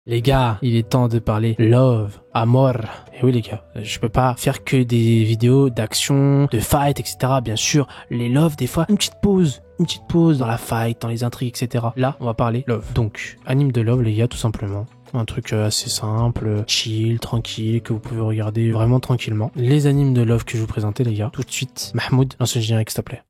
Les gars, il est temps de parler love, amor. Et oui les gars, je peux pas faire que des vidéos d'action, de fight, etc. Bien sûr, les love, des fois, une petite pause dans la fight, dans les intrigues, etc. Là, on va parler love. Donc, anime de love les gars, tout simplement. Un truc assez simple, chill, tranquille, que vous pouvez regarder vraiment tranquillement. Les animes de love que je vous présentais les gars. Tout de suite, Mahmoud, lance le générique s'il te plaît.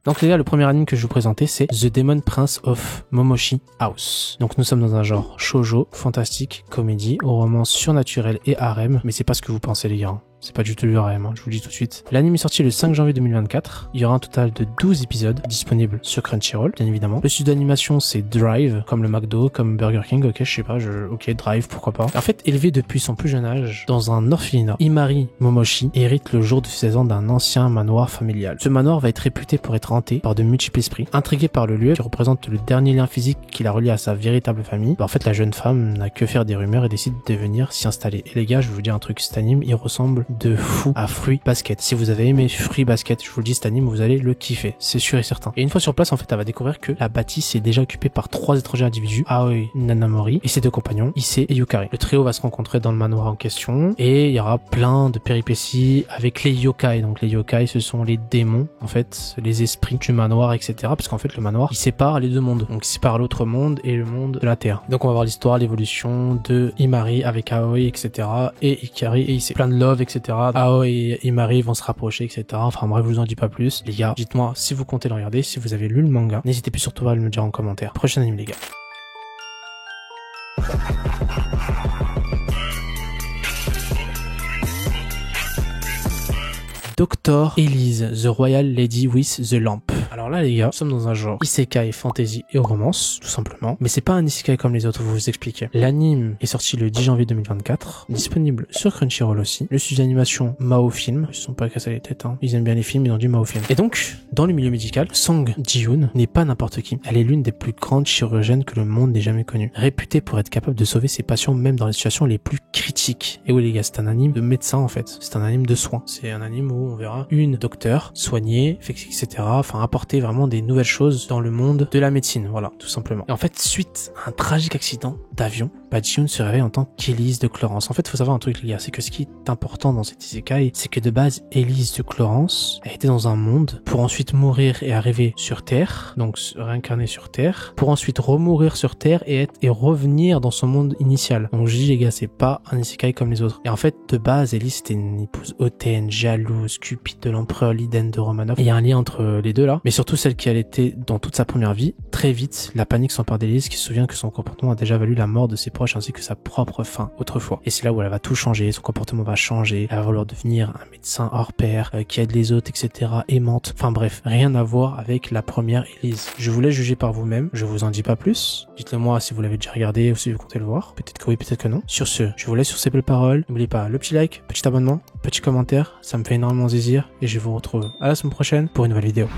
Donc les gars, le premier anime que je vais vous présenter, c'est The Demon Prince of Momoshi House. Donc nous sommes dans un genre shoujo, fantastique, comédie, romance surnaturelle et harem, mais c'est pas ce que vous pensez les gars. C'est pas du tout du harem, je vous le dis tout de suite. L'anime est sorti le 5 janvier 2024. Il y aura un total de 12 épisodes disponibles sur Crunchyroll, bien évidemment. Le studio d'animation, c'est Drive, comme le McDo, comme Burger King, ok, je sais pas, ok, Drive, pourquoi pas. En fait, élevé depuis son plus jeune âge dans un orphelinat, Imari Momoshi hérite le jour de ses 16 ans d'un ancien manoir familial. Ce manoir va être réputé pour être hanté par de multiples esprits. Intrigué par le lieu qui représente le dernier lien physique qui l'a relié à sa véritable famille, en fait, la jeune femme n'a que faire des rumeurs et décide de venir s'y installer. Et les gars, je vais vous dire un truc, cet anime, il ressemble de fou à Fruits Basket. Si vous avez aimé Fruits Basket, je vous le dis, cet anime, vous allez le kiffer, c'est sûr et certain. Et une fois sur place, en fait, elle va découvrir que la bâtisse est déjà occupée par 3 étrangers individus, Aoi Nanamori et ses 2 compagnons, Issei et Yukari. Le trio va se rencontrer dans le manoir en question et il y aura plein de péripéties avec les yokai. Donc les yokai, ce sont les démons, en fait, les esprits du manoir, etc. Parce qu'en fait, le manoir, il sépare les 2 mondes. Donc il sépare l'autre monde et le monde de la Terre. Donc on va voir l'histoire, l'évolution de Imari avec Aoi, etc. et Ikari et Issei. Plein de love, etc. Aoi et Imari vont se rapprocher, etc. Enfin bref, je vous en dis pas plus. Les gars, dites-moi si vous comptez le regarder, si vous avez lu le manga. N'hésitez plus surtout à le me dire en commentaire. Prochain anime les gars. Dr. Elise, The Royal Lady with the Lamp. Alors là les gars, nous sommes dans un genre isekai, fantasy et romance, tout simplement. Mais c'est pas un isekai comme les autres, vous vous expliquez. L'anime est sorti le 10 janvier 2024, disponible sur Crunchyroll aussi. Le studio d'animation Mao Film, ils se sont pas cassés les têtes, hein. Ils aiment bien les films, ils ont dit Mao Film. Et donc, dans le milieu médical, Song Ji-hoon n'est pas n'importe qui. Elle est l'une des plus grandes chirurgiennes que le monde n'ait jamais connue. Réputée pour être capable de sauver ses patients même dans les situations les plus critiques. Et oui les gars, c'est un anime de médecin en fait. C'est un anime de soins. C'est un anime où on verra une docteure soigner, etc. Enfin, apporter vraiment des nouvelles choses dans le monde de la médecine. Voilà, tout simplement. Et en fait, suite à un tragique accident d'avion, Ji-hoon se réveille en tant qu'Élise de Clorence. En fait, il faut savoir un truc, les gars, c'est que ce qui est important dans cette isekai, c'est que de base, Élise de Clorence a été dans un monde pour ensuite mourir et arriver sur Terre, donc se réincarner sur Terre, pour ensuite remourir sur Terre et revenir dans son monde initial. Donc je dis, les gars, c'est pas un isekai comme les autres. Et en fait, de base, Élise, c'était une épouse hautaine, jalouse, cupide de l'empereur Liden de Romanov. Et il y a un lien entre les deux là, mais surtout celle qui a été dans toute sa première vie. Très vite, la panique s'empare d'Élise qui se souvient que son comportement a déjà valu la mort de ses proches ainsi que sa propre fin autrefois. Et c'est là où elle va tout changer, son comportement va changer, elle va vouloir devenir un médecin hors pair, qui aide les autres, etc., aimante. Enfin bref, rien à voir avec la première Élise. Je vous laisse juger par vous-même, je vous en dis pas plus. Dites-le moi si vous l'avez déjà regardé ou si vous comptez le voir. Peut-être que oui, peut-être que non. Sur ce, je vous laisse sur ces belles paroles. N'oubliez pas le petit like, petit abonnement, petit commentaire, ça me fait énormément plaisir et je vous retrouve à la semaine prochaine pour une nouvelle vidéo.